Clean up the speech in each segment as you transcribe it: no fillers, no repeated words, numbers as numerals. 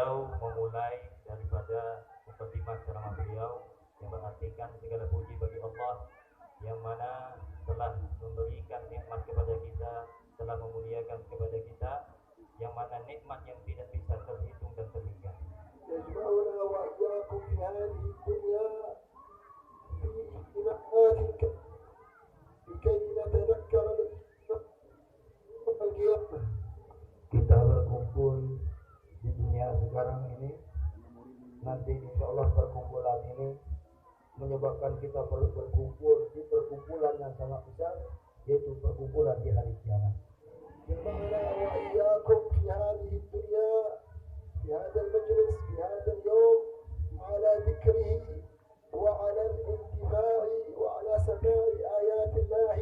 beliau memulai daripada mukadimah ceramah beliau yang mengartikan segala puji bagi Allah yang mana telah memberikan nikmat kepada kita, telah memuliakan kepada kita, yang mana nikmat yang tidak bisa terhitung dan terhingga. يجمعنا وإياكم في هذه الدنيا في اجتماعات لكي نتذكر القيامة. Kita berkumpul di dunia sekarang ini, nanti insya Allah perkumpulan ini menyebabkan kita berkumpul di perkumpulan yang sangat besar, yaitu perkumpulan di hari kiamat. جمعنا وإياكم في هذه الدنيا في هذا المجلس في هذا اليوم على ذكره وعلى الانتفاع وعلى سماع آيات الله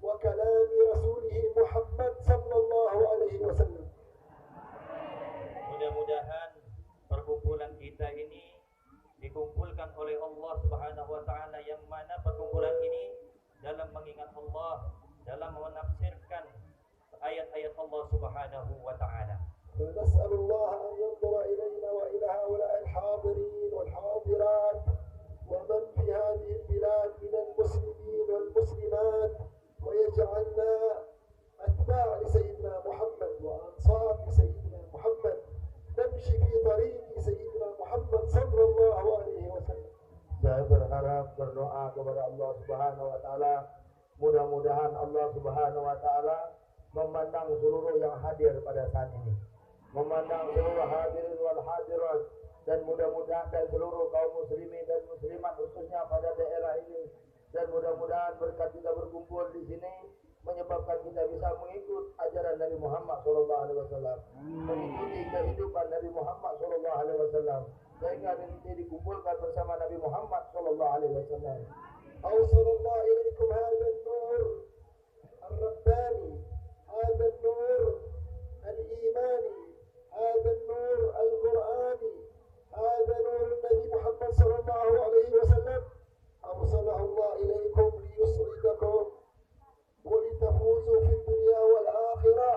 وكلام رسوله محمد صلى الله عليه وسلم. Mudah-mudahan perkumpulan kita ini dikumpulkan oleh Allah Subhanahu wa taala, yang mana perkumpulan ini dalam mengingat Allah, dalam menafsirkan ayat-ayat Allah Subhanahu wa taala. فنسأل الله أن ينظر إلينا وإلى هؤلاء الحاضرين والحاضرات ومن في هذه البلاد من المسلمين والمسلمات، ويجعلنا أتباع لسيدنا محمد وأنصار لسيدنا محمد، نمشي في طريق سيدنا محمد صلى الله عليه وسلم. Saya berharap, berdoa kepada Allah Subhanahu wa taala, mudah-mudahan Allah Subhanahu wa taala memandang seluruh yang hadir pada saat ini, memandang seluruh hadirin wal hadirat, dan mudah-mudahan dan seluruh kaum muslimin dan muslimat khususnya pada daerah ini, dan mudah-mudahan berkat kita berkumpul di sini menyebabkan kita bisa mengikut ajaran Nabi Muhammad SAW, mengikuti kehidupan Nabi Muhammad SAW, sehingga nanti dikumpulkan bersama Nabi Muhammad SAW. أوصل الله إليكم هذا النور الرباني، هذا النور الإيماني، هذا النور القرآني، هذا نور النبي محمد صلى الله عليه وسلم، أوصله الله إليكم ليسعدكم ولتفوزوا في الدنيا والآخرة،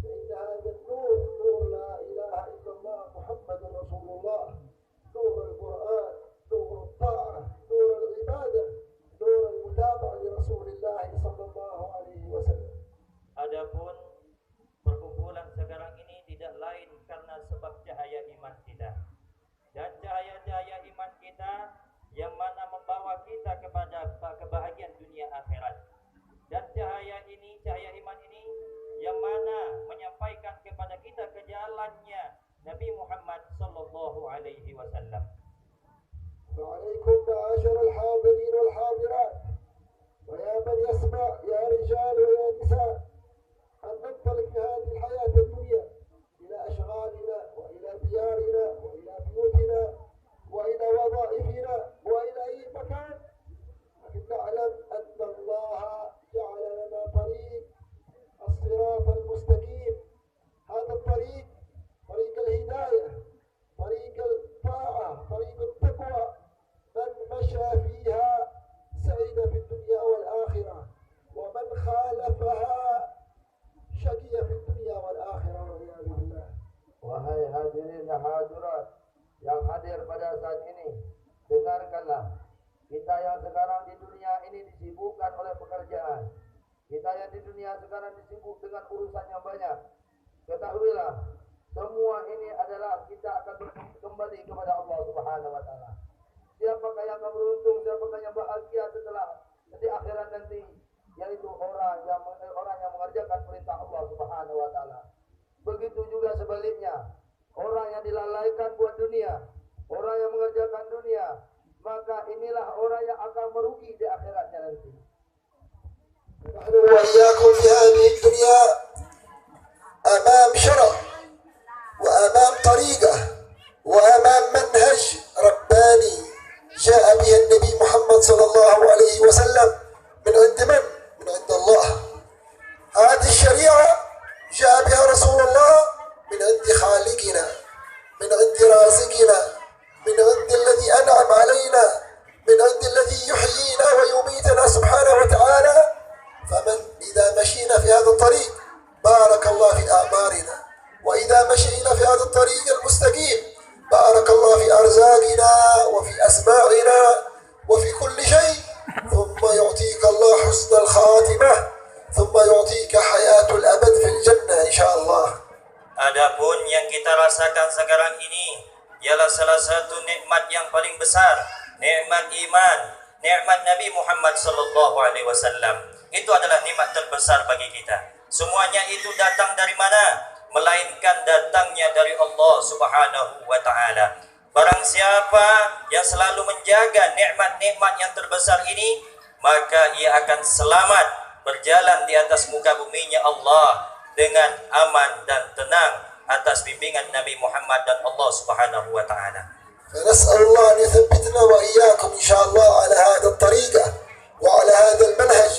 فإن هذا النور نور لا إله إلا الله محمد رسول الله، نور القرآن، نور الطاعة، نور العبادة، نور المتابعة لرسول الله صلى الله عليه وسلم. Adapun perkumpulan sekarang ini tidak lain karena sebab cahaya iman kita, dan cahaya-cahaya iman kita yang mana membawa kita kepada kebahagiaan dunia akhirat, dan cahaya ini, cahaya iman ini yang mana menyampaikan kepada kita ke jalannya Nabi Muhammad sallallahu alaihi wasallam. فعليكم معاشر الحاضرين والحاضرات ويا من يسمع يا رجال ويا نساء أن ننطلق في هذه الحياة الدنيا إلى أشغالنا وإلى ديارنا وإلى بيوتنا وإلى وظائفنا وإلى أي مكان، لكن نعلم أن الله جعل لنا طريق الصراط المستقيم. هذا الطريق طريق الهداية، طريق الطاعة، طريق التقوى، من مشى فيها سعد في الدنيا والآخرة، ومن خالفها شقي في الدنيا والآخرة والعياذ بالله. Wahai hadirin dan hadirat yang hadir pada saat ini, dengarkanlah. Kita yang sekarang di dunia ini disibukkan oleh pekerjaan. Kita yang di dunia sekarang disibuk dengan urusan yang banyak. Ketahuilah, semua ini adalah kita akan kembali kepada Allah Subhanahu wa taala. Siapakah yang akan beruntung, siapakah yang bahagia setelah di akhirat nanti, yaitu orang yang mengerjakan perintah Allah Subhanahu wa taala. Begitu juga sebaliknya, orang yang dilalaikan buat dunia, orang yang mengerjakan dunia, maka inilah orang yang akan merugi di akhiratnya nanti. نحن وإياكم في هذه الدنيا أمام شرع وأمام طريقة وأمام منهج رباني جاء به النبي محمد صلى الله عليه وسلم من عند من؟ من عند الله. هذه الشريعة جاء بها رسول الله من عند خالقنا، من عند رازقنا، من عند الذي أنعم علينا، من عند الذي يحيينا ويميتنا سبحانه وتعالى. فمن إذا مشينا في هذا الطريق بارك الله في أعمارنا، وإذا مشينا في هذا الطريق المستقيم rasakan sekarang ini ialah salah satu nikmat yang paling besar, nikmat iman, nikmat Nabi Muhammad sallallahu alaihi wasallam. Itu adalah nikmat terbesar bagi kita. Semuanya itu datang dari mana? Melainkan datangnya dari Allah Subhanahu wa taala. Barang siapa yang selalu menjaga nikmat-nikmat yang terbesar ini, maka ia akan selamat berjalan di atas muka buminya Allah dengan aman dan tenang atas bimbingan Nabi Muhammad dan Allah Subhanahu wa taala. فنسأل الله أن يثبتنا وإياكم إن شاء الله على هذا الطريقة وعلى هذا المنهج.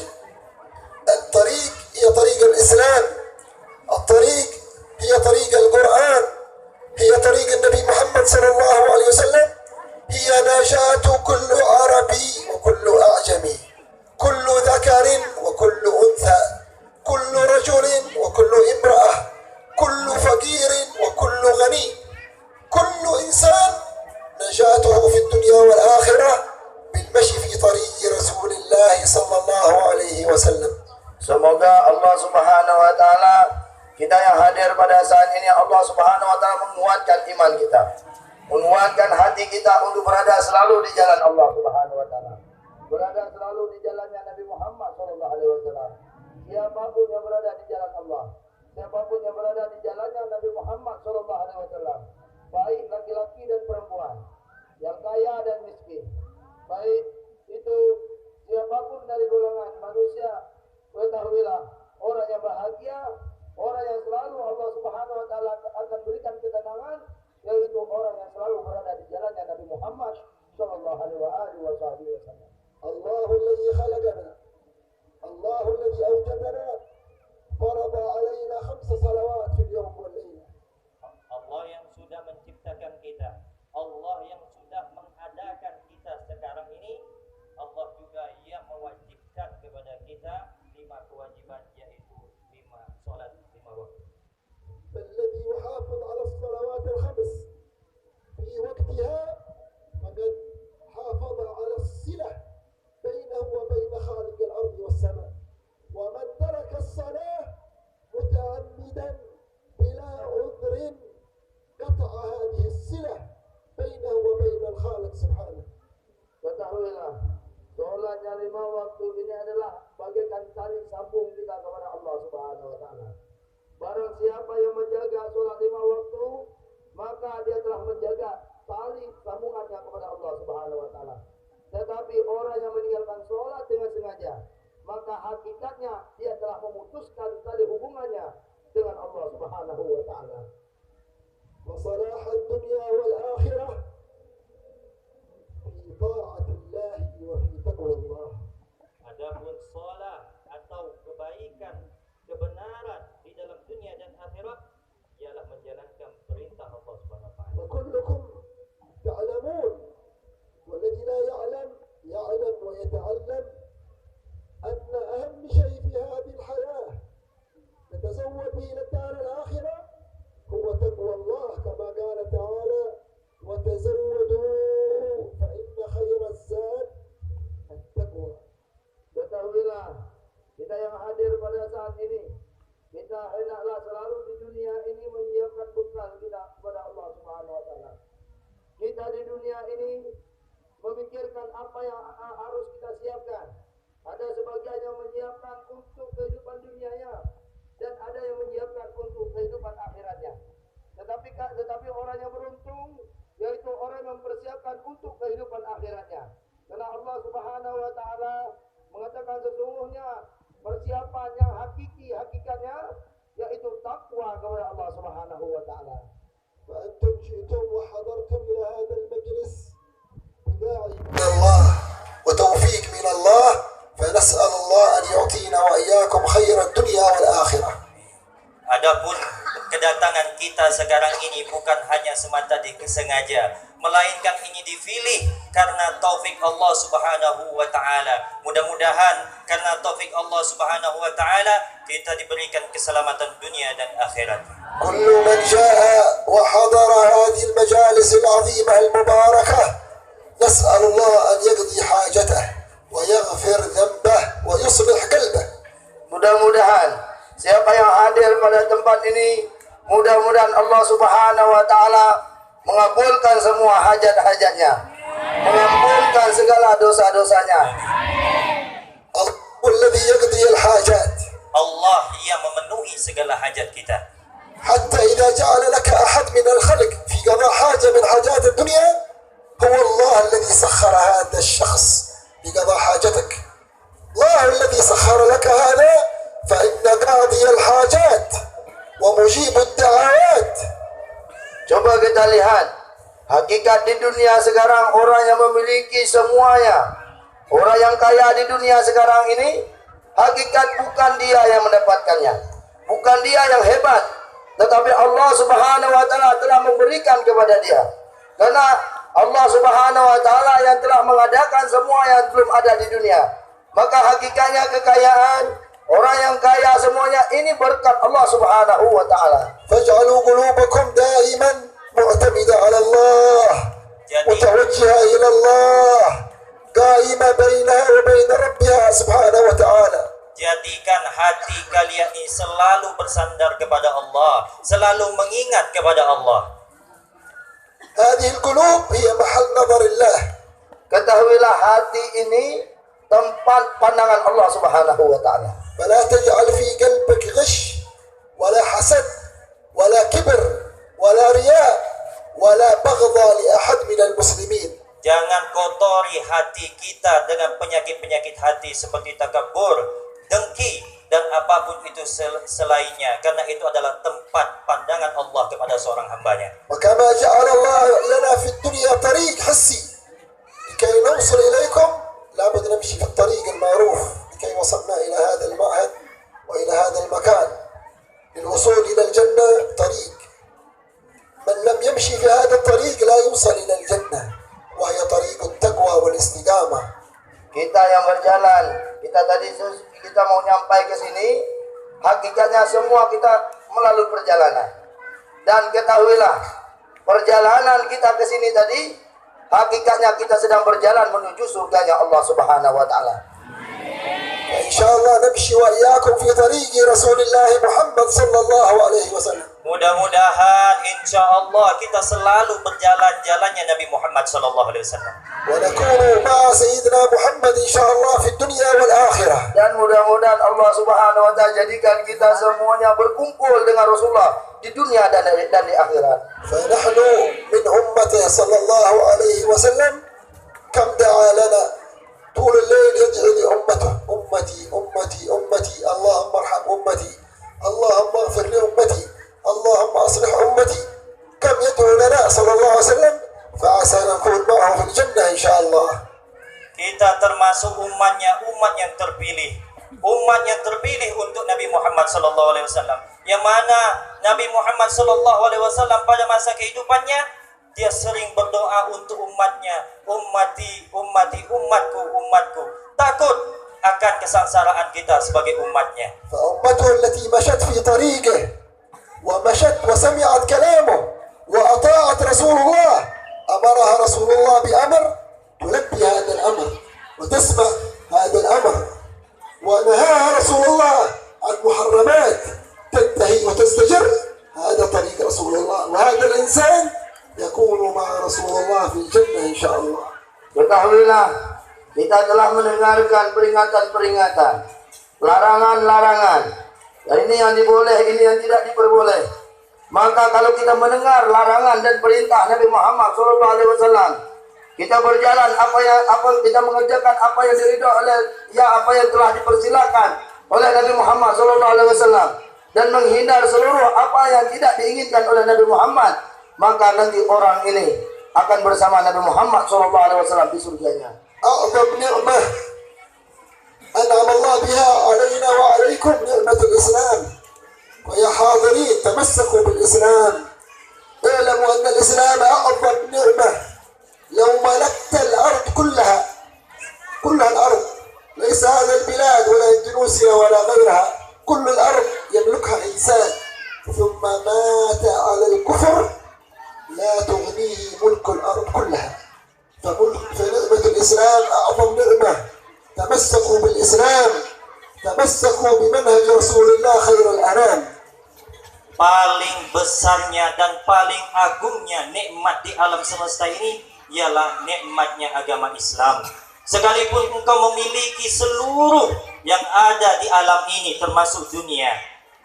الطريق هي طريق الإسلام، الطريق هي طريق القرآن، هي طريق النبي محمد صلى الله عليه وسلم، هي نجاة كل عربي وكل أعجمي، كل ذكر وكل أنثى، كل رجل وكل امرأة، كل فقير وكل غني، كل إنسان نجاته في الدنيا والآخرة بالمشي في طريق رسول الله صلى الله عليه وسلم. Semoga Allah Subhanahu wa taala, kita yang hadir pada saat ini, Allah Subhanahu wa taala menguatkan iman kita, menguatkan hati kita untuk berada selalu di jalan Allah Subhanahu wa taala, berada selalu di jalannya Nabi Muhammad sallallahu alaihi wasallam. Siapapun yang berada di jalan Allah, siapapun yang berada di jalannya Nabi Muhammad sallallahu alaihi wasallam, baik laki-laki dan perempuan, yang kaya dan miskin, baik itu siapapun dari golongan manusia, ketahuilah orang yang bahagia, orang yang selalu Allah Subhanahu wa taala akan berikan ketenangan, yaitu orang yang selalu berada di jalannya Nabi Muhammad sallallahu alaihi wasallam. الله الذي خلقنا، الله الذي أوجدنا، فرض علينا 5 صلوات في اليوم والليلة. Allah yang sudah menciptakan kita, Allah yang sudah mengadakan kita sekarang ini, Allah juga yang mewajibkan kepada kita 5 kewajiban, yaitu 5 salat 5 waktu. فالذي يحافظ على الصلوات الخمس في وقتها فقد حافظ على الصلة بينه وبين خالق الأرض والسماء. ومن ترك الصلاة متعمدا بلا عذر قطع هذه الصلة بينه وبين الخالق سبحانه. Ketahuilah, sholatnya 5 waktu ini adalah bagaikan tali sambung kita kepada Allah Subhanahu wa taala. Barang siapa yang menjaga sholat 5 waktu, maka dia telah menjaga tali sambungannya kepada Allah Subhanahu wa taala. Tetapi orang yang meninggalkan sholat dengan sengaja, maka hakikatnya dia telah memutuskan tali hubungannya dengan Allah Subhanahu wa taala. وصلاح الدنيا والآخرة في طاعة الله وفي تقوى الله. Adapun salat atau kebaikan, kebenaran di dalam dunia dan akhirat ialah menjalankan perintah Allah Subhanahu wa taala. وكلكم تعلمون والذي لا يعلم يعلم ويتعلم أن أهم شيء في هذه الحياة نتزود به إلى الدار الآخرة هو تقوى الله، كما قال تعالى: وتزودوا فإن خير الزاد التقوى. Ketahuilah, kita yang hadir pada saat ini, kita hendaklah selalu di dunia ini menyiapkan bekal kita kepada Allah Subhanahu wa taala. Kita di dunia ini memikirkan apa yang harus kita siapkan. Ada sebagian yang menyiapkan untuk kehidupan dunianya, dan ada yang menyiapkan untuk kehidupan akhiratnya. Tetapi orang yang beruntung, yaitu orang yang mempersiapkan untuk kehidupan akhiratnya. Karena Allah Subhanahu wa taala mengatakan sesungguhnya persiapan yang hakikatnya yaitu takwa kepada Allah Subhanahu wa taala. فأنتم جئتم وحضرتم إلى هذا المجلس بداعي من الله وتوفيق من الله، فنسأل الله أن يعطينا وإياكم خير الدنيا والآخرة. Adapun kedatangan kita sekarang ini bukan hanya semata disengaja, melainkan ini dipilih karena taufik Allah Subhanahu wa taala. Mudah-mudahan karena taufik Allah Subhanahu wa taala kita diberikan keselamatan dunia dan akhirat. كل من جاء وحضر هذه المجالس العظيمة المباركة نسأل الله أن يقضي حاجته ويغفر ذنبه ويصلح قلبه. Mudah-mudahan siapa yang hadir pada tempat ini, Mudah-mudahan Allah Subhanahu wa taala mengabulkan semua hajat-hajatnya, mengampunkan segala dosa-dosanya. الذي يقضي الحاجات Allah yang memenuhi segala hajat kita. حتى إذا جعل لك أحد من الخلق في قضاء حاجة من حاجات الدنيا هو الله الذي سخر هذا الشخص لقضاء حاجتك. الله الذي سخر لك هذا فإن قاضي الحاجات ومجيب الدعوات. Coba kita lihat hakikat di dunia sekarang, orang yang memiliki semuanya, orang yang kaya di dunia sekarang ini, hakikat bukan dia yang mendapatkannya, bukan dia yang hebat, tetapi Allah Subhanahu wa taala telah memberikan kepada dia. Karena Allah Subhanahu wa taala yang telah mengadakan semua yang belum ada di dunia. Maka hakikatnya kekayaan, orang yang kaya semuanya ini berkat Allah Subhanahu wa taala. فاجعلوا قلوبكم دائما معتمدة على الله متوجهة إلى الله قائمة بينها وبين ربها سبحانه وتعالى. Jadikan hati kalian ini selalu bersandar kepada Allah, selalu mengingat kepada Allah. هذه القلوب هي محل نظر الله. Ketahuilah hati ini tempat pandangan Allah Subhanahu wa taala. فلا تجعل في قلبك غش ولا حسد ولا كبر ولا رياء ولا بغضة لأحد من المسلمين. Jangan kotori hati kita dengan penyakit-penyakit hati seperti takabur, dengki, dan apapun itu selainnya, karena itu adalah tempat pandangan Allah kepada seorang hambanya. وكما جعل الله لنا في الدنيا طريق حسي لكي نوصل إليكم لابد نمشي في الطريق المعروف لكي وصلنا إلى هذا المعهد وإلى هذا المكان. للوصول إلى الجنة طريق، من لم يمشي في هذا الطريق لا يوصل إلى الجنة وهي طريق التقوى والاستقامة. Kita yang berjalan, kita mau nyampai ke sini, hakikatnya semua kita melalui perjalanan. Dan ketahuilah, perjalanan kita ke sini tadi, hakikatnya kita sedang berjalan menuju surganya Allah Subhanahu wa taala. إن شاء الله نمشي وإياكم في طريق رسول الله محمد صلى الله عليه وسلم. Mudah-mudahan insya Allah kita selalu berjalan jalannya Nabi Muhammad sallallahu alaihi wasallam. ونكون مع سيدنا محمد إن شاء الله في الدنيا والآخرة. Dan mudah-mudahan Allah Subhanahu wa taala jadikan kita semuanya berkumpul dengan Rasulullah di dunia dan di akhirat. فنحن من أمته صلى الله عليه وسلم كم دعا لنا طول الليل يدعي لأمته أمتي أمتي أمتي اللهم ارحم أمتي اللهم اغفر لأمتي اللهم أصلح أمتي. كم يدعو لنا صلى الله عليه وسلم فعسى نكون معه في الجنة إن شاء الله. Kita termasuk umatnya, umat yang terpilih. Umat yang terpilih untuk Nabi Muhammad sallallahu alaihi wasallam. Yang mana Nabi Muhammad sallallahu alaihi wasallam pada masa kehidupannya dia sering berdoa untuk umatnya, ummati, ummati, umatku, umatku. Takut akan kesengsaraan kita sebagai umatnya. فأمته التي مشت في طريقه ومشت وسمعت كلامه وأطاعت رسول الله أمرها رسول الله بأمر تلبي هذا الأمر وتسمع هذا الأمر ونهاها رسول الله عن محرمات تنتهي وتستجر. هذا طريق رسول الله وهذا الإنسان يكون مع رسول الله في الجنة إن شاء الله. Ketahuilah, kita telah mendengarkan peringatan-peringatan, larangan-larangan. Dan ini yang diboleh, ini yang tidak diperboleh. Maka kalau kita mendengar larangan dan perintah Nabi Muhammad SAW, kita berjalan kita mengerjakan apa yang diridhoi oleh apa yang telah dipersilakan oleh Nabi Muhammad SAW, dan menghindar seluruh apa yang tidak diinginkan oleh Nabi Muhammad, maka nanti orang ini akan bersama Nabi Muhammad SAW di surganya. أعظم نعمة أنعم الله بها علينا وعليكم نعمة الإسلام. ويا حاضرين تمسكوا بالإسلام. اعلموا أن الإسلام أعظم نعمة. لو ملكت الأرض كلها الأرض، ليس هذا البلاد ولا إندونيسيا ولا غيرها، كل الأرض يملكها إنسان ثم مات على الكفر لا تغنيه ملك الأرض كلها. فنعمة الإسلام أعظم نعمة. تمسكوا بالإسلام، تمسكوا بمنهج رسول الله خير الأنام. paling besarnya dan paling agungnya nikmat di alam semesta ini ialah nikmatnya agama Islam. Sekalipun engkau memiliki seluruh yang ada di alam ini termasuk dunia,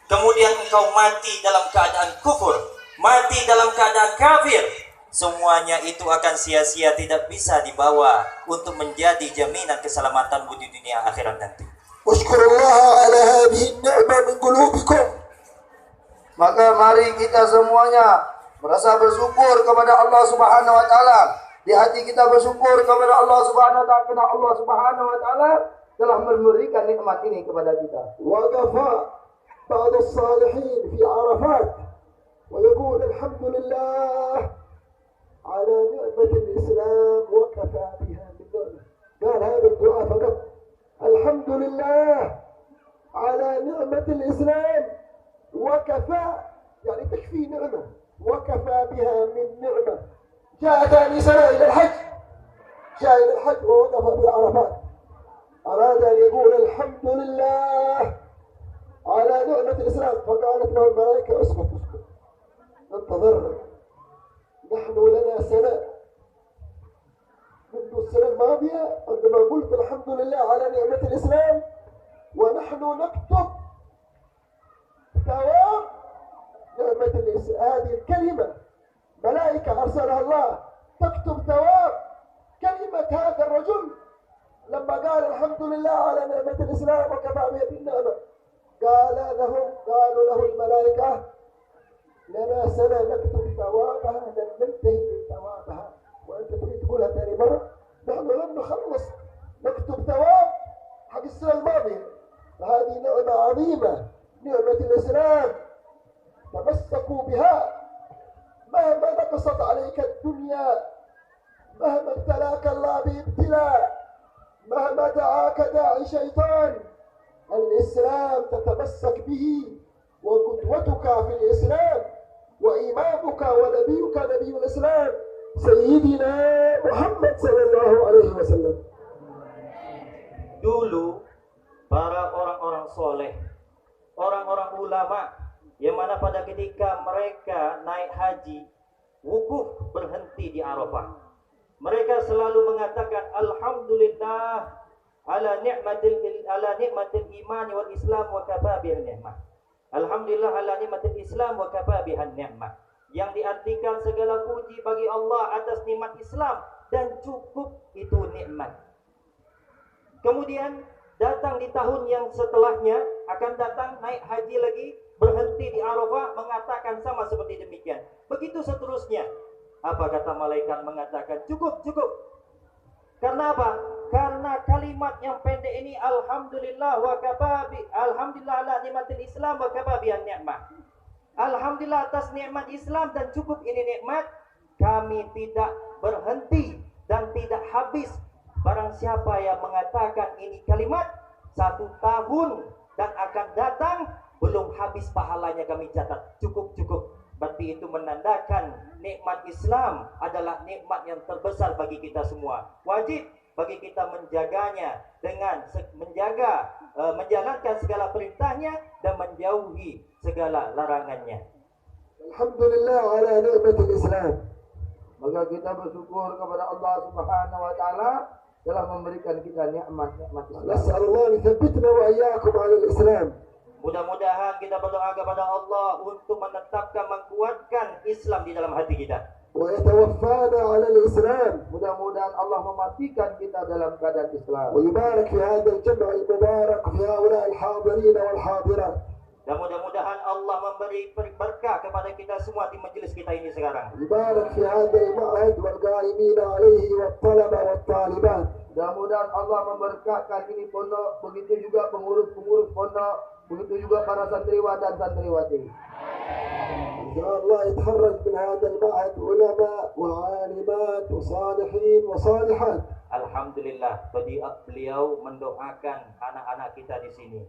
kemudian engkau mati dalam keadaan kufur, mati dalam keadaan kafir, semuanya itu akan sia-sia, tidak bisa dibawa untuk menjadi jaminan keselamatanmu di dunia akhirat nanti. Washkurullaha ala hadhihi ni'mah min qulubikum. Maka mari kita semuanya merasa bersyukur kepada Allah Subhanahu wa taala. Di hati kita bersyukur kepada Allah Subhanahu wa taala karena Allah Subhanahu wa taala telah memberikan nikmat ini kepada kita. وقف بعض الصالحين في عرفات ويقول الحمد لله على نعمة الإسلام وكفى بها من نعمة. قال هذا الدعاء فقط، الحمد لله على نعمة الإسلام وكفى، يعني تكفي نعمة، وكفى بها من نعمة. جاء ثاني سنة إلى الحج، جاء إلى الحج ووقف في عرفات، أراد أن يقول الحمد لله على نعمة الإسلام، فقالت له الملائكة اسكت اسكت انتظر، نحن لنا سنة منذ السنة الماضية عندما قلت الحمد لله على نعمة الإسلام ونحن نكتب ثواب نعمة الإسلام. هذه الكلمة ملائكة أرسلها الله تكتب ثواب كلمة هذا الرجل لما قال الحمد لله على نعمة الإسلام وكفى بها بالنعمة. قالوا له الملائكة لنا سنة نكتب ثوابها لن ننتهي من ثوابها، وأنت تريد تقولها ثاني مرة؟ نحن لم نخلص نكتب ثواب حق السنة الماضية. فهذه نعمة عظيمة، نعمة الإسلام، تمسكوا بها مهما نقصت عليك الدنيا، مهما ابتلاك الله بابتلاء، مهما دعاك داعي شيطان، الإسلام تتمسك به، وقدوتك في الإسلام وإمامك ونبيك نبي الإسلام سيدنا محمد صلى الله عليه وسلم. Dulu para orang-orang soleh, orang-orang ulama, yang mana pada ketika mereka naik haji, wukuf berhenti di Arafah, mereka selalu mengatakan alhamdulillah ala ni'matil iman wal Islam wa kafa bihan ni'mah. Alhamdulillah ala ni'matil Islam wa kafa bihan ni'mah. Yang diartikan segala puji bagi Allah atas nikmat Islam dan cukup itu nikmat. Kemudian datang di tahun yang setelahnya akan datang naik haji lagi, berhenti di Arafah, mengatakan sama seperti demikian. Begitu seterusnya. Apa kata malaikat? Mengatakan cukup, cukup. Karena apa? Karena kalimat yang pendek ini alhamdulillah wa kafa bi, alhamdulillah ala nikmatil Islam wa kafa bihan ni'mah. Alhamdulillah atas nikmat Islam dan cukup ini nikmat. Kami tidak berhenti dan tidak habis. Barang siapa yang mengatakan ini kalimat 1 tahun dan akan datang, belum habis pahalanya kami catat. Cukup, cukup. Berarti itu menandakan nikmat Islam adalah nikmat yang terbesar bagi kita semua. Wajib bagi kita menjaganya dengan menjalankan segala perintahnya dan menjauhi segala larangannya. Alhamdulillah ala ni'matil Islam. Maka kita bersyukur kepada Allah Subhanahu wa taala telah memberikan kita nikmat-nikmat Islam. Nas'alullah an yuthabbitna wa iyyakum ala al-Islam. Mudah-mudahan kita berdoa kepada Allah untuk menetapkan, menguatkan Islam di dalam hati kita. ويتوفانا على الإسلام. Mudah-mudahan Allah mematikan kita dalam keadaan Islam. ويبارك في هذا الجمع المبارك في هؤلاء الحاضرين والحاضرات. Dan mudah-mudahan Allah memberi berkah kepada kita semua di majelis kita ini sekarang. يبارك في هذا المعهد والقائمين عليه والطلبة والطالبات. Mudah-mudahan Allah memberkahkan ini pondok, begitu juga pengurus-pengurus pondok, begitu juga para santriwan dan santriwati. إن شاء الله يتخرج من هذا المعهد علماء وعالمات وصالحين وصالحات. Alhamdulillah, beliau mendoakan anak-anak kita di sini.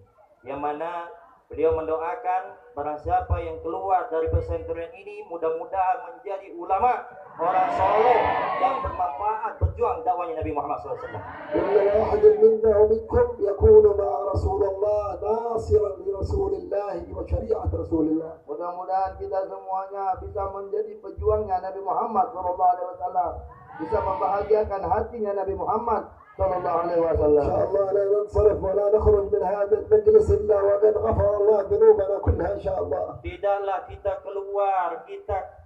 Yang mana beliau mendoakan barang siapa yang keluar dari pesantren ini mudah-mudahan menjadi ulama orang soleh yang bermanfaat berjuang dakwahnya Nabi Muhammad SAW. كل واحد منا ومنكم يكون مع رسول الله ناصرا لرسول الله وشريعة رسول الله. Mudah-mudahan kita semuanya bisa menjadi pejuangnya Nabi Muhammad SAW, bisa membahagiakan hatinya Nabi Muhammad SAW. إن شاء الله لا ننصرف ولا نخرج من هذا المجلس إلا وقد غفر الله ذنوبنا كلها إن شاء الله. Tidaklah kita keluar, kita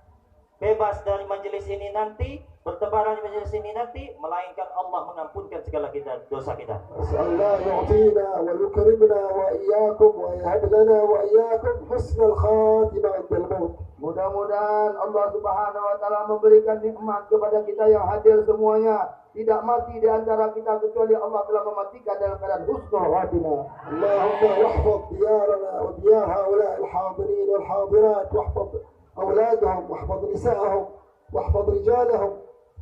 bebas dari majelis ini nanti, bertebaran di majelis ini nanti, melainkan Allah mengampunkan segala dosa kita. أسأل الله يعطينا ويكرمنا وإياكم ويهب لنا وإياكم حسن الخاتمة عند الموت. Mudah-mudahan Allah Subhanahu wa taala memberikan nikmat kepada kita yang hadir semuanya. Tidak mati di antara kita kecuali Allah telah mematikan dalam keadaan husnul khatimah. اللهم واحفظ ديارنا وديار هؤلاء الحاضرين والحاضرات، واحفظ أولادهم واحفظ نساءهم واحفظ رجالهم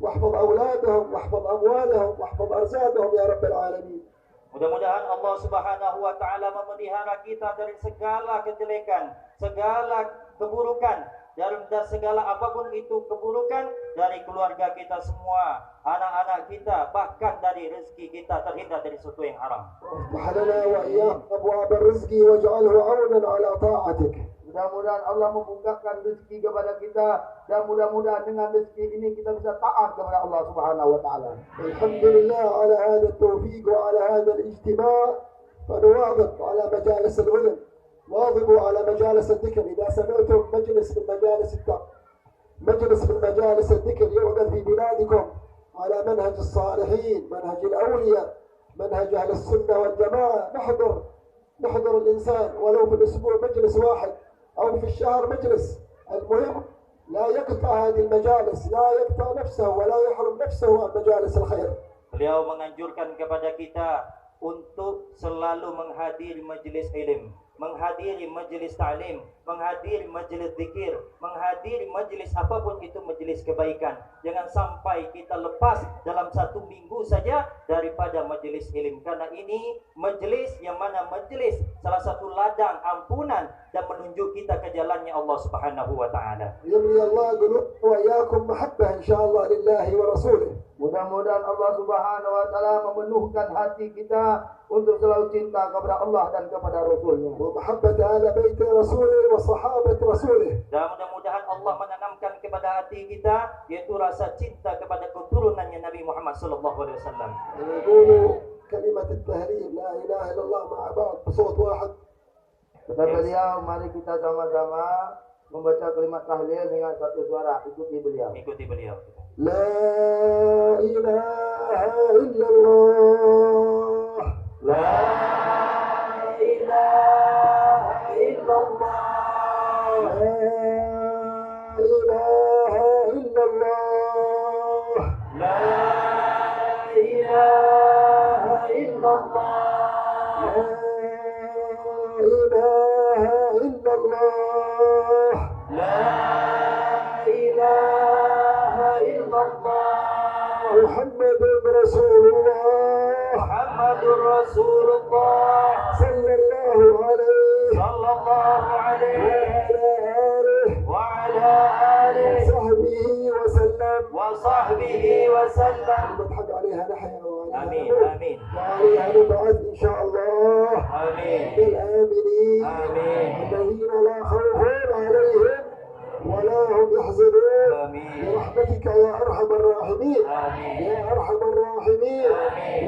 واحفظ أولادهم واحفظ أموالهم واحفظ أرزاقهم يا رب العالمين. Mudah-mudahan Allah Subhanahu wa taala memelihara kita dari segala kejelekan, segala keburukan, dari segala apapun itu keburukan, dari keluarga kita semua, anak-anak kita, bahkan dari rezeki kita terhindar dari sesuatu yang haram. وافتح لنا وإياك أبواب الرزق واجعله عونا على طاعتك. Mudah-mudahan Allah membukakan rezeki kepada kita, dan mudah-mudahan dengan rezeki ini kita bisa taat kepada Allah Subhanahu wa taala. الحمد لله على هذا التوفيق وعلى هذا الاجتماع. فنواظب على مجالس العلم، واظبوا على مجالس الذكر. إذا سمعتم مجلس من مجالس الذكر يعقد في بلادكم على منهج الصالحين، منهج الأولياء، منهج أهل السنة والجماعة، نحضر الإنسان ولو في الأسبوع مجلس واحد أو في الشهر مجلس. المهم لا يقطع هذه المجالس، لا يقطع نفسه ولا يحرم نفسه عن مجالس الخير. Beliau menganjurkan kepada kita untuk selalu menghadiri majelis ilmu, menghadiri majelis ta'lim, menghadiri majelis zikir, menghadiri majelis apapun itu majelis kebaikan. Jangan sampai kita lepas dalam satu minggu saja daripada majelis ilmu, karena ini majelis yang mana majelis salah satu ladang ampunan dan menunjuk kita ke jalannya Allah Subhanahu wa taala. يملي الله قلوبنا وإياكم محبة إن شاء الله لله ورسوله. Mudah-mudahan Allah Subhanahu wa taala memenuhkan hati kita untuk selalu cinta kepada Allah dan kepada Rasul-Nya. ومحبة أهل بيت رسوله وصحابة رسوله. Dan mudah-mudahan Allah menanamkan kepada hati kita yaitu rasa cinta kepada keturunannya Nabi Muhammad sallallahu alaihi wasallam. نقول كلمة التهليل لا إله إلا الله مع بعض بصوت واحد. Kata beliau, mari kita sama-sama membaca kalimat tahlil dengan satu suara. Ikuti beliau. Ikuti beliau. لا إله إلا الله. La ilaha illallah. لا إله إلا الله. La ilaha illallah. لا إله إلا الله. La ilaha illallah. محمد رسول الله Muhammadur Rasulullah صلى الله عليه sallallahu alaihi وعلى آله wa ala alihi وصحبه وسلم. wa sahbihi wa sallam. نضحك عليها نحيا وعليها Amin, نموت amin, وعليها نبعث إن شاء الله amin, من الآمنين آمين. الذين لا خوف عليهم ولا هم يحزنون amin, برحمتك يا أرحم الراحمين amin, يا أرحم الراحمين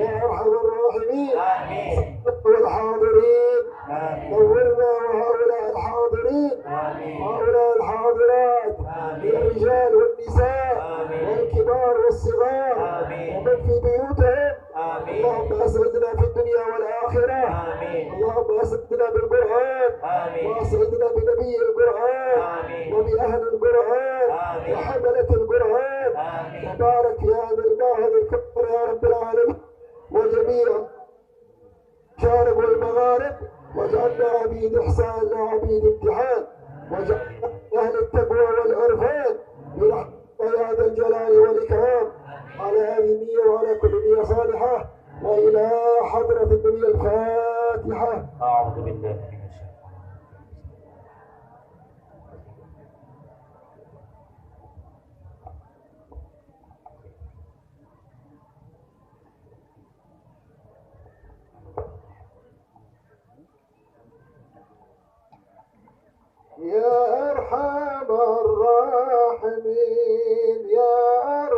يا أرحم الراحمين. amin, والحاضرين amin, نورنا وهؤلاء الحاضرين amin, وهؤلاء الحاضرات من الرجال والنساء آمين. والكبار والصغار آمين. ومن في بيوتهم. amin, اللهم أسعدنا في الدنيا والآخرة. amin, اللهم أسعدنا بالقرآن آمين. وأسعدنا بنبي القرآن آمين. وبأهل القرآن آمين. وحملة القرآن. آمين. تبارك يا ذا المعهد الكبر يا رب العالمين وجميع المشارق والمغارب. واجعلنا عبيد إحسان لا عبيد امتحان. واجعلنا أهل التقوى والعرفان برحمتك يا ذا الجلال والإكرام. على هذه النية وعلى كل نية صالحة وإلى حضرة النبي الفاتحة. A'udzu billahi minasyaitonir rajim. يا أرحم الراحمين يا